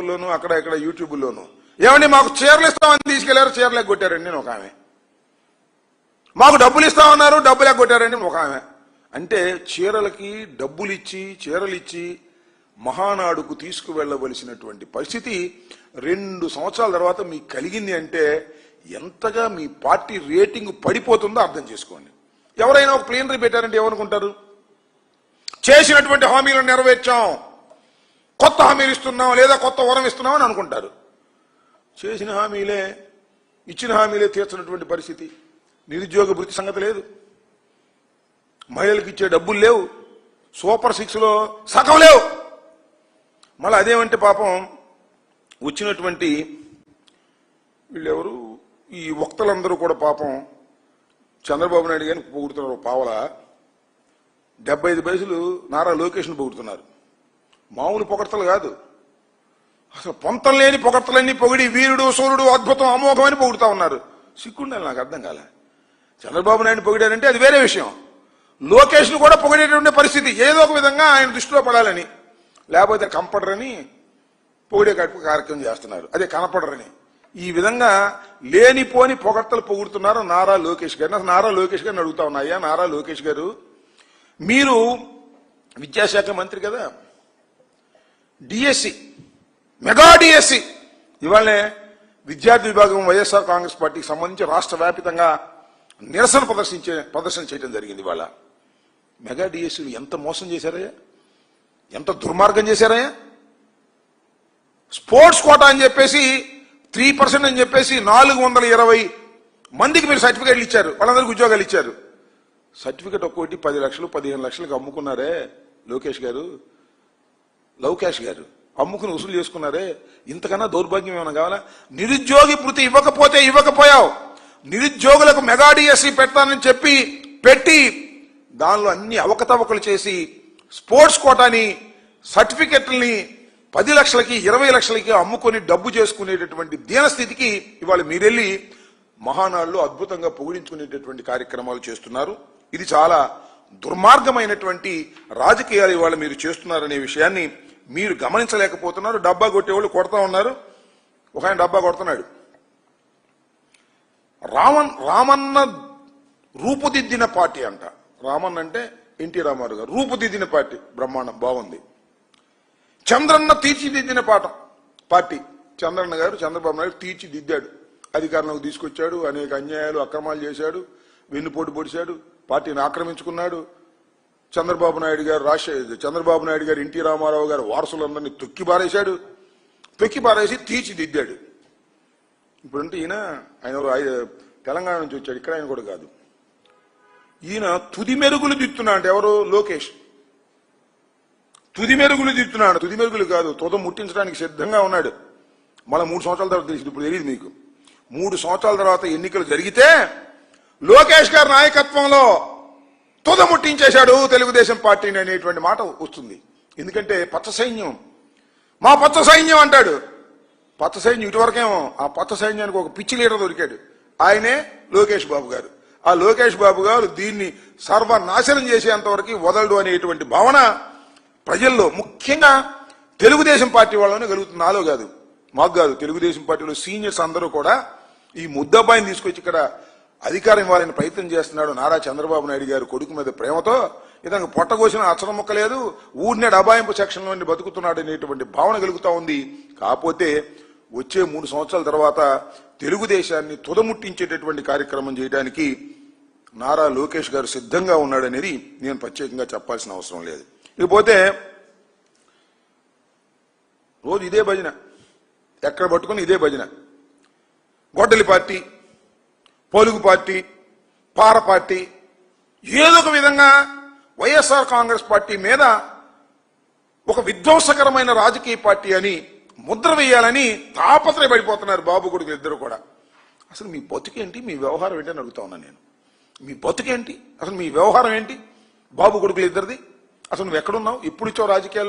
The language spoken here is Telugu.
పేపర్లోను అక్కడ ఇక్కడ యూట్యూబ్లోను, ఏమండి మాకు చీరలు ఇస్తామని తీసుకెళ్లారు, చీరలు ఎగ్గొట్టారండి ఒక ఆమె. మాకు డబ్బులు ఇస్తామన్నారు, డబ్బులు ఎగ్గొట్టారండి ఒక ఆమె. అంటే చీరలకి డబ్బులు ఇచ్చి చీరలు ఇచ్చి మహానాడుకు తీసుకువెళ్లవలసినటువంటి పరిస్థితి 2 సంవత్సరాల తర్వాత మీకు కలిగింది అంటే ఎంతగా మీ పార్టీ రేటింగ్ పడిపోతుందో అర్థం చేసుకోండి. ఎవరైనా ఒక ప్లీనరీ పెట్టారంటే ఏమనుకుంటారు? చేసినటువంటి హామీలను నెరవేర్చాం, కొత్త హామీలు ఇస్తున్నాం లేదా కొత్త వరం ఇస్తున్నాం అని అనుకుంటారు. చేసిన హామీలే, ఇచ్చిన హామీలే తీర్చినటువంటి పరిస్థితి. నిరుద్యోగ భృతి సంగతి లేదు, మహిళలకు ఇచ్చే డబ్బులు లేవు, సూపర్ 6లో సగం లేవు. మళ్ళీ అదేమంటే పాపం వచ్చినటువంటి వీళ్ళెవరు, ఈ వక్తలందరూ కూడా పాపం చంద్రబాబు నాయుడు గారిని పొగుడుతున్నారు. పావల 75 పైసలు నారా లోకేష్ను పొగుడుతున్నారు. మామూలు పొగడ్తలు కాదు, అసలు పొంతం లేని పొగడ్తలన్నీ పొగిడి వీరుడు సూర్యుడు అద్భుతం అమోఘం అని పొగుడుతా ఉన్నారు. సిగ్గుండాలి, నాకు అర్థం కాలే. చంద్రబాబు నాయుడు పొగిడారంటే అది వేరే విషయం, లోకేష్ను కూడా పొగిడేటువంటి పరిస్థితి ఏదో ఒక విధంగా ఆయన దృష్టిలో పడాలని, లేకపోతే కంపడరని పొగిడే కార్యక్రమం చేస్తున్నారు, అదే కనపడరని. ఈ విధంగా లేనిపోని పొగడ్తలు పొగుడుతున్నారు నారా లోకేష్ గారిని. అసలు నారా లోకేష్ గారిని అడుగుతా ఉన్నాయా, నారా లోకేష్ గారు మీరు విద్యాశాఖ మంత్రి కదా, డిఎస్సి మెగా డిఎస్సి ఇవాళనే విద్యార్థి విభాగం వైఎస్ఆర్ కాంగ్రెస్ పార్టీకి సంబంధించి రాష్ట్ర వ్యాప్తంగా నిరసన ప్రదర్శన చేయడం జరిగింది. ఇవాళ మెగా డిఎస్సీలు ఎంత మోసం చేశారయ్యా, ఎంత దుర్మార్గం చేశారయ్యా. స్పోర్ట్స్ కోటా అని చెప్పేసి 3% అని చెప్పేసి 420 మందికి మీరు సర్టిఫికేట్లు ఇచ్చారు, వాళ్ళందరికీ ఉద్యోగాలు ఇచ్చారు. సర్టిఫికేట్ ఒక్కోటి 10 లక్షలు 15 లక్షలకు అమ్ముకున్నారే లోకేష్ గారు, లవకేష్ గారు అమ్ముకుని వసూలు చేసుకున్నారే. ఇంతకన్నా దౌర్భాగ్యం ఏమైనా కావాలా? నిరుద్యోగి భృతి ఇవ్వకపోయావు, నిరుద్యోగులకు మెగా డిఎస్సీ పెడతానని చెప్పి పెట్టి దానిలో అన్ని అవకతవకలు చేసి స్పోర్ట్స్ కోటాని సర్టిఫికెట్లని 10 లక్షలకి 20 లక్షలకి అమ్ముకొని డబ్బు చేసుకునేటటువంటి దీనస్థితికి ఇవాళ మీరెళ్ళి మహానాడులో అద్భుతంగా పొగిడించుకునేటటువంటి కార్యక్రమాలు చేస్తున్నారు. ఇది చాలా దుర్మార్గమైనటువంటి రాజకీయాలు ఇవాళ మీరు చేస్తున్నారనే విషయాన్ని మీరు గమనించలేకపోతున్నారు. డబ్బా కొట్టేవాళ్ళు కొడతా ఉన్నారు. ఒక ఆయన డబ్బా కొడుతున్నాడు. రామన్న రూపుదిద్దిన పార్టీ అంట. రామన్ అంటే ఎన్టీ రామారావు గారు, రూపుదిద్దిన పార్టీ, బ్రహ్మాండం, బాగుంది. చంద్రన్న తీర్చిదిద్దిన పార్టీ, చంద్రన్న గారు చంద్రబాబు నాయుడు తీర్చిదిద్దాడు, అధికారంలోకి తీసుకొచ్చాడు, అనేక అన్యాయాలు అక్రమాలు చేశాడు, వెన్నుపోటు పొడిచాడు, పార్టీని ఆక్రమించుకున్నాడు. చంద్రబాబు నాయుడు గారు ఎన్టీ రామారావు గారు వారసులందరినీ తొక్కి పారేసి తీర్చిదిద్దాడు. ఇప్పుడంటే ఆయన తెలంగాణ నుంచి వచ్చాడు, ఇక్కడ ఆయన కూడా కాదు. ఈయన తుది మెరుగులు దిద్దుతున్నా అంటే ఎవరు? లోకేష్. తుది మెరుగులు దిద్దుతున్నాడు, తుది మెరుగులు కాదు, తుద ముట్టించడానికి సిద్ధంగా ఉన్నాడు. మళ్ళీ 3 సంవత్సరాల తర్వాత తెలిసింది, ఇప్పుడు తెలియదు మీకు. 3 సంవత్సరాల తర్వాత ఎన్నికలు జరిగితే లోకేష్ గారి నాయకత్వంలో తుద ముట్టించేశాడు తెలుగుదేశం పార్టీని అనేటువంటి మాట వస్తుంది. ఎందుకంటే పచ్చ సైన్యం, మా పచ్చ సైన్యం అంటాడు. పచ్చ సైన్యం ఇటువరకేమో, ఆ పచ్చ సైన్యానికి ఒక పిచ్చి లీడర్ దొరికాడు, ఆయనే లోకేష్ బాబు గారు. ఆ లోకేష్ బాబు గారు దీన్ని సర్వనాశనం చేసేంతవరకు వదలడు అనేటువంటి భావన ప్రజల్లో, ముఖ్యంగా తెలుగుదేశం పార్టీ వాళ్ళనే కలుగుతుంది. నాలో కాదు, మాకు కాదు, తెలుగుదేశం పార్టీలో సీనియర్స్ అందరూ కూడా ఈ ముద్దబ్బాయిని తీసుకొచ్చి ఇక్కడ అధికారం ఇవ్వాలని ప్రయత్నం చేస్తున్నాడు. నారా చంద్రబాబు నాయుడు గారు కొడుకు మీద ప్రేమతో ఇతను పొట్టకోసిన అచ్చరం ముక్క లేదు, ఊరినే డబాయింపు సెక్షన్ నుండి బతుకుతున్నాడు అనేటువంటి భావన కలుగుతా ఉంది. కాకపోతే వచ్చే 3 సంవత్సరాల తర్వాత తెలుగుదేశాన్ని తుదముట్టించేటటువంటి కార్యక్రమం చేయడానికి నారా లోకేష్ గారు సిద్ధంగా ఉన్నాడనేది నేను ప్రత్యేకంగా చెప్పాల్సిన అవసరం లేదు. ఇకపోతే రోజు ఇదే భజన, ఎక్కడ పట్టుకుని ఇదే భజన. గొడ్డలి పార్టీ, పొలుగు పార్టీ, పార పార్టీ, ఏదో ఒక విధంగా వైఎస్ఆర్ కాంగ్రెస్ పార్టీ మీద ఒక విధ్వంసకరమైన రాజకీయ పార్టీ అని ముద్ర వేయాలని తాపత్రయపడిపోతున్నారు బాబు కొడుకులు ఇద్దరు కూడా. అసలు మీ బతుకేంటి, మీ వ్యవహారం ఏంటి అని అడుగుతా ఉన్నాను నేను. మీ బతుకేంటి, అసలు మీ వ్యవహారం ఏంటి? బాబు కొడుకులు ఇద్దరిది. అసలు నువ్వు ఎక్కడున్నావు? ఇప్పుడు ఇచ్చావు రాజకీయాలు.